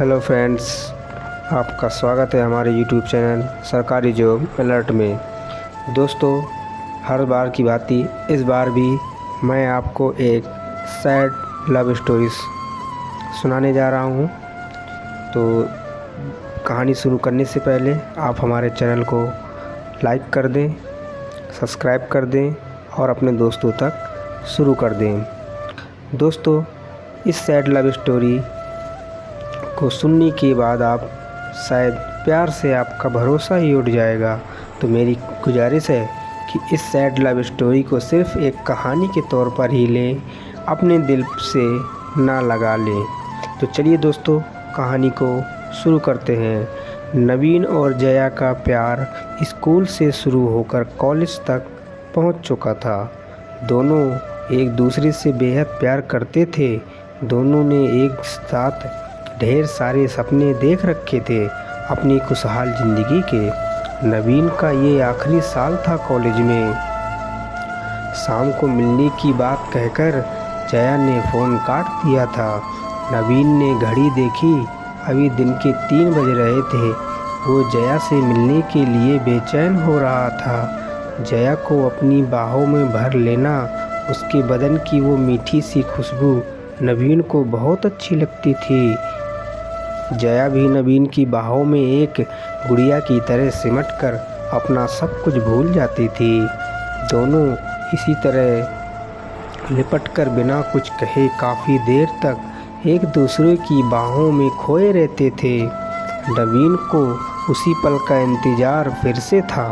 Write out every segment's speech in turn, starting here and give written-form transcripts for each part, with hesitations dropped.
Hello friends, आपका स्वागत है हमारे यूट्यूब चैनल सरकारी जॉब अलर्ट में। दोस्तों, हर बार की भांति इस बार भी मैं आपको एक सैड लव स्टोरी सुनाने जा रहा हूं। तो कहानी शुरू करने से पहले आप हमारे चैनल को लाइक कर दें, सब्सक्राइब कर दें और अपने दोस्तों तक शुरू कर दें। दोस्तों, इस सैड लव स्टोरी को सुनने के बाद आप शायद प्यार से आपका भरोसा ही उठ जाएगा। तो मेरी गुजारिश है कि इस सैड लव स्टोरी को सिर्फ एक कहानी के तौर पर ही लें, अपने दिल से ना लगा लें। तो चलिए दोस्तों, कहानी को शुरू करते हैं। नवीन और जया का प्यार स्कूल से शुरू होकर कॉलेज तक पहुंच चुका था। दोनों एक दूसरे से बेहद प्यार करते थे। दोनों ने एक साथ ढेर सारे सपने देख रखे थे अपनी खुशहाल ज़िंदगी के। नवीन का ये आखिरी साल था कॉलेज में। शाम को मिलने की बात कहकर जया ने फ़ोन काट दिया था। नवीन ने घड़ी देखी, अभी दिन के 3 बज रहे थे। वो जया से मिलने के लिए बेचैन हो रहा था। जया को अपनी बाहों में भर लेना, उसके बदन की वो मीठी सी खुशबू नवीन को बहुत अच्छी लगती थी। जया भी नवीन की बाहों में एक गुड़िया की तरह सिमटकर अपना सब कुछ भूल जाती थी। दोनों इसी तरह लिपटकर बिना कुछ कहे काफ़ी देर तक एक दूसरे की बाहों में खोए रहते थे। नवीन को उसी पल का इंतज़ार फिर से था।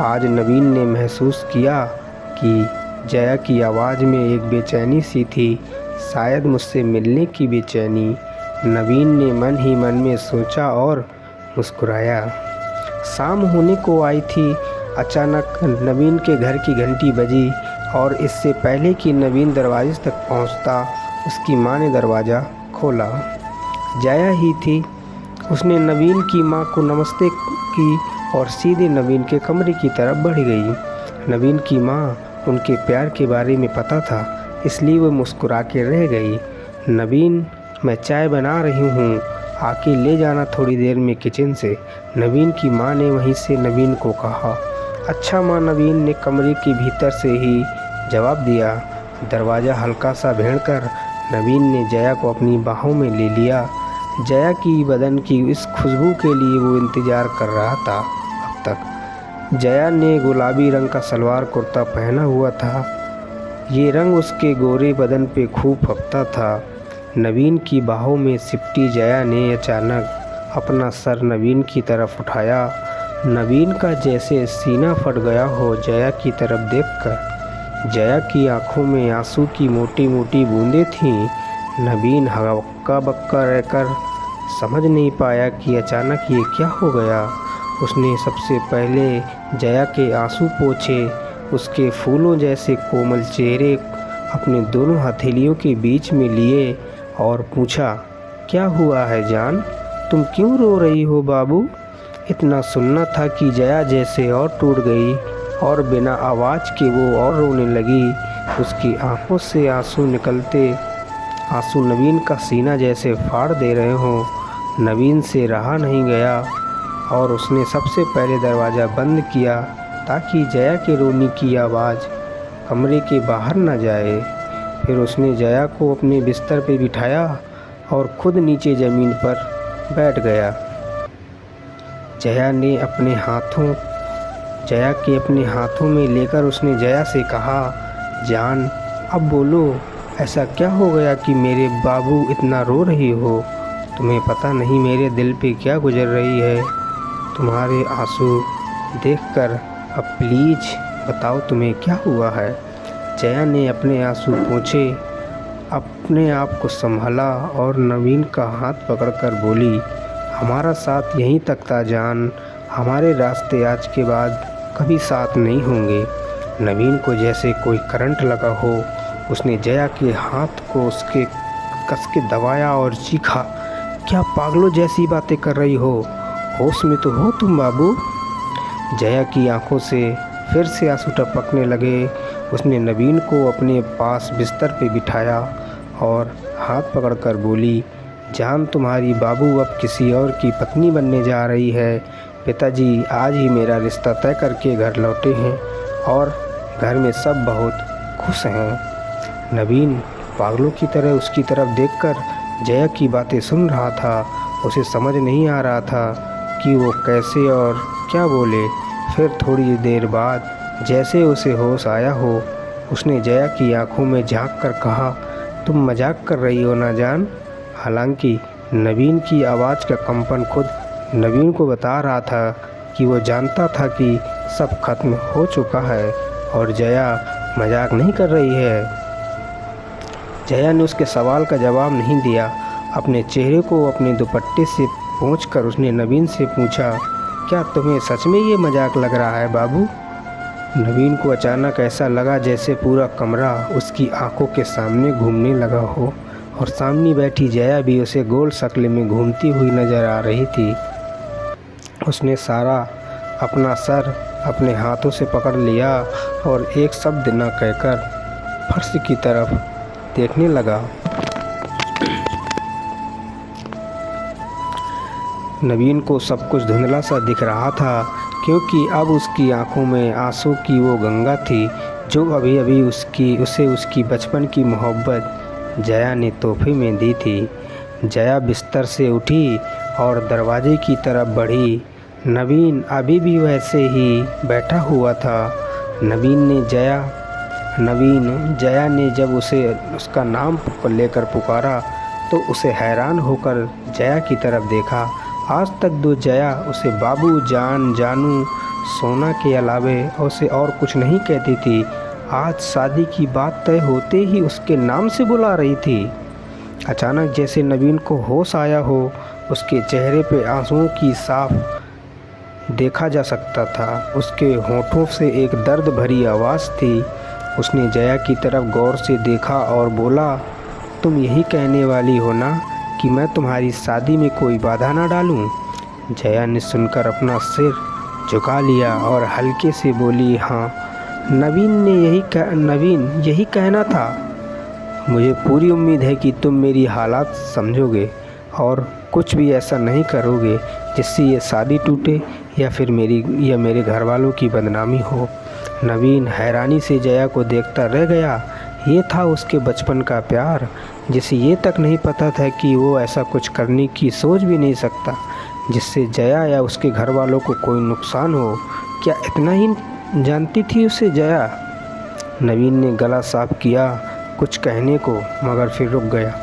आज नवीन ने महसूस किया कि जया की आवाज़ में एक बेचैनी सी थी, शायद मुझसे मिलने की बेचैनी। नवीन ने मन ही मन में सोचा और मुस्कुराया। शाम होने को आई थी। अचानक नवीन के घर की घंटी बजी और इससे पहले कि नवीन दरवाजे तक पहुंचता, उसकी मां ने दरवाज़ा खोला। जया ही थी। उसने नवीन की मां को नमस्ते की और सीधे नवीन के कमरे की तरफ बढ़ गई। नवीन की मां उनके प्यार के बारे में पता था, इसलिए वो मुस्कुरा के रह गई। नवीन, मैं चाय बना रही हूँ, आके ले जाना थोड़ी देर में किचन से, नवीन की माँ ने वहीं से नवीन को कहा। अच्छा माँ, नवीन ने कमरे के भीतर से ही जवाब दिया। दरवाज़ा हल्का सा भेड़कर नवीन ने जया को अपनी बाहों में ले लिया। जया की बदन की इस खुशबू के लिए वो इंतज़ार कर रहा था अब तक। जया ने गुलाबी रंग का सलवार कुर्ता पहना हुआ था। ये रंग उसके गोरे बदन पे खूब फपता था। नवीन की बाहों में सिमटी जया ने अचानक अपना सर नवीन की तरफ उठाया। नवीन का जैसे सीना फट गया हो जया की तरफ देखकर। जया की आंखों में आंसू की मोटी मोटी बूंदें थीं। नवीन हक्का बक्का रहकर समझ नहीं पाया कि अचानक ये क्या हो गया। उसने सबसे पहले जया के आंसू पोंछे। उसके फूलों जैसे कोमल चेहरे अपने दोनों हथेलियों के बीच में लिए और पूछा, क्या हुआ है जान, तुम क्यों रो रही हो बाबू? इतना सुनना था कि जया जैसे और टूट गई और बिना आवाज़ के वो और रोने लगी। उसकी आंखों से आंसू निकलते, आंसू नवीन का सीना जैसे फाड़ दे रहे हों। नवीन से रहा नहीं गया और उसने सबसे पहले दरवाज़ा बंद किया ताकि जया के रोने की आवाज़ कमरे के बाहर न जाए। फिर उसने जया को अपने बिस्तर पे बिठाया और खुद नीचे ज़मीन पर बैठ गया। जया के अपने हाथों में लेकर उसने जया से कहा, जान अब बोलो, ऐसा क्या हो गया कि मेरे बाबू इतना रो रही हो? तुम्हें पता नहीं मेरे दिल पे क्या गुजर रही है? तुम्हारे आंसू देखकर अब प्लीज़ बताओ तुम्हें क्या हुआ है? जया ने अपने आंसू पोंछे, अपने आप को संभाला और नवीन का हाथ पकड़कर बोली, हमारा साथ यहीं तक था जान, हमारे रास्ते आज के बाद कभी साथ नहीं होंगे। नवीन को जैसे कोई करंट लगा हो। उसने जया के हाथ को उसके कस के दबाया और चीखा, क्या पागलों जैसी बातें कर रही हो? होश में तो हो तुम बाबू? जया की आंखों से फिर से आंसू टपकने लगे। उसने नवीन को अपने पास बिस्तर पे बिठाया और हाथ पकड़कर बोली, जान तुम्हारी बाबू अब किसी और की पत्नी बनने जा रही है। पिताजी आज ही मेरा रिश्ता तय करके घर लौटे हैं और घर में सब बहुत खुश हैं। नवीन पागलों की तरह उसकी तरफ देखकर जया की बातें सुन रहा था। उसे समझ नहीं आ रहा था कि वो कैसे और क्या बोले। फिर थोड़ी देर बाद जैसे उसे होश आया हो, उसने जया की आंखों में झांक कर कहा, तुम मजाक कर रही हो ना जान। हालांकि नवीन की आवाज़ का कंपन खुद नवीन को बता रहा था कि वो जानता था कि सब खत्म हो चुका है और जया मजाक नहीं कर रही है। जया ने उसके सवाल का जवाब नहीं दिया। अपने चेहरे को अपने दुपट्टे से पोंछकर उसने नवीन से पूछा, क्या तुम्हें सच में ये मजाक लग रहा है बाबू? नवीन को अचानक ऐसा लगा जैसे पूरा कमरा उसकी आंखों के सामने घूमने लगा हो और सामने बैठी जया भी उसे गोल शक्ल में घूमती हुई नजर आ रही थी। उसने सारा अपना सर अपने हाथों से पकड़ लिया और एक शब्द न कहकर फर्श की तरफ देखने लगा। नवीन को सब कुछ धुंधला सा दिख रहा था, क्योंकि अब उसकी आंखों में आंसू की वो गंगा थी जो अभी अभी उसे उसकी बचपन की मोहब्बत जया ने तोहफे में दी थी। जया बिस्तर से उठी और दरवाजे की तरफ बढ़ी। नवीन अभी भी वैसे ही बैठा हुआ था। जया ने जब उसे उसका नाम लेकर पुकारा तो उसे हैरान होकर जया की तरफ देखा। आज तक तो जया उसे बाबू, जान, जानू, सोना के अलावे उसे और कुछ नहीं कहती थी। आज शादी की बात तय होते ही उसके नाम से बुला रही थी। अचानक जैसे नवीन को होश आया हो, उसके चेहरे पे आंसुओं की साफ देखा जा सकता था। उसके होठों से एक दर्द भरी आवाज़ थी। उसने जया की तरफ गौर से देखा और बोला, तुम यही कहने वाली हो ना कि मैं तुम्हारी शादी में कोई बाधा ना डालूं? जया ने सुनकर अपना सिर झुका लिया और हल्के से बोली, हाँ, नवीन यही कहना था। मुझे पूरी उम्मीद है कि तुम मेरी हालात समझोगे और कुछ भी ऐसा नहीं करोगे जिससे ये शादी टूटे या फिर मेरे घर वालों की बदनामी हो। नवीन हैरानी से जया को देखता रह गया। ये था उसके बचपन का प्यार, जिसे ये तक नहीं पता था कि वो ऐसा कुछ करने की सोच भी नहीं सकता जिससे जया या उसके घर वालों को कोई नुकसान हो। क्या इतना ही जानती थी उसे जया? नवीन ने गला साफ किया कुछ कहने को, मगर फिर रुक गया।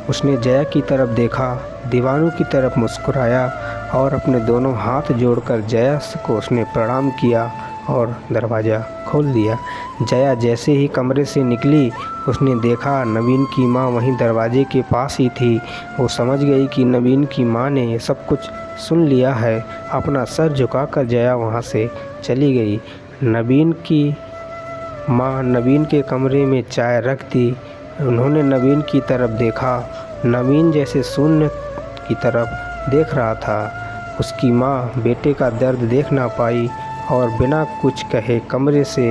उसने जया की तरफ देखा, दीवानों की तरफ मुस्कुराया और अपने दोनों हाथ जोड़कर जया को उसने प्रणाम किया और दरवाज़ा खोल दिया। जया जैसे ही कमरे से निकली, उसने देखा नवीन की माँ वहीं दरवाजे के पास ही थी। वो समझ गई कि नवीन की माँ ने सब कुछ सुन लिया है। अपना सर झुकाकर जया वहाँ से चली गई। नवीन की माँ नवीन के कमरे में चाय रख दी। उन्होंने नवीन की तरफ देखा। नवीन जैसे शून्य की तरफ देख रहा था। उसकी माँ बेटे का दर्द देख ना पाई और बिना कुछ कहे कमरे से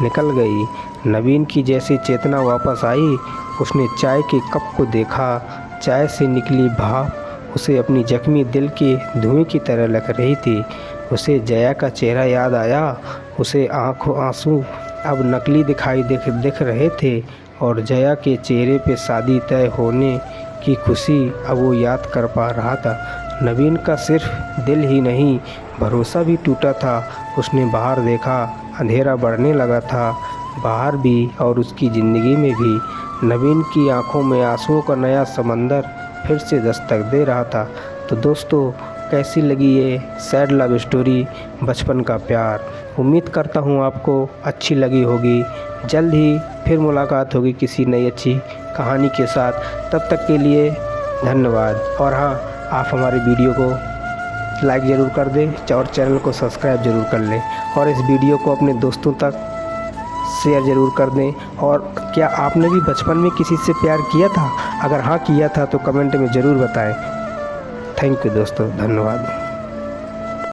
निकल गई। नवीन की जैसी चेतना वापस आई, उसने चाय के कप को देखा। चाय से निकली भाप उसे अपनी जख्मी दिल के धुएं की तरह लग रही थी। उसे जया का चेहरा याद आया। उसे आंसू अब नकली दिखाई दिख रहे थे और जया के चेहरे पे शादी तय होने की खुशी अब वो याद कर पा रहा था। नवीन का सिर्फ दिल ही नहीं, भरोसा भी टूटा था। उसने बाहर देखा, अंधेरा बढ़ने लगा था बाहर भी और उसकी ज़िंदगी में भी। नवीन की आंखों में आंसुओं का नया समंदर फिर से दस्तक दे रहा था। तो दोस्तों, कैसी लगी ये सैड लव स्टोरी, बचपन का प्यार? उम्मीद करता हूँ आपको अच्छी लगी होगी। जल्द ही फिर मुलाकात होगी किसी नई अच्छी कहानी के साथ। तब तक के लिए धन्यवाद। और हाँ, आप हमारे वीडियो को लाइक ज़रूर कर दें और चैनल को सब्सक्राइब ज़रूर कर लें और इस वीडियो को अपने दोस्तों तक शेयर ज़रूर कर दें। और क्या आपने भी बचपन में किसी से प्यार किया था? अगर हाँ किया था तो कमेंट में ज़रूर बताएं। थैंक यू दोस्तों, धन्यवाद।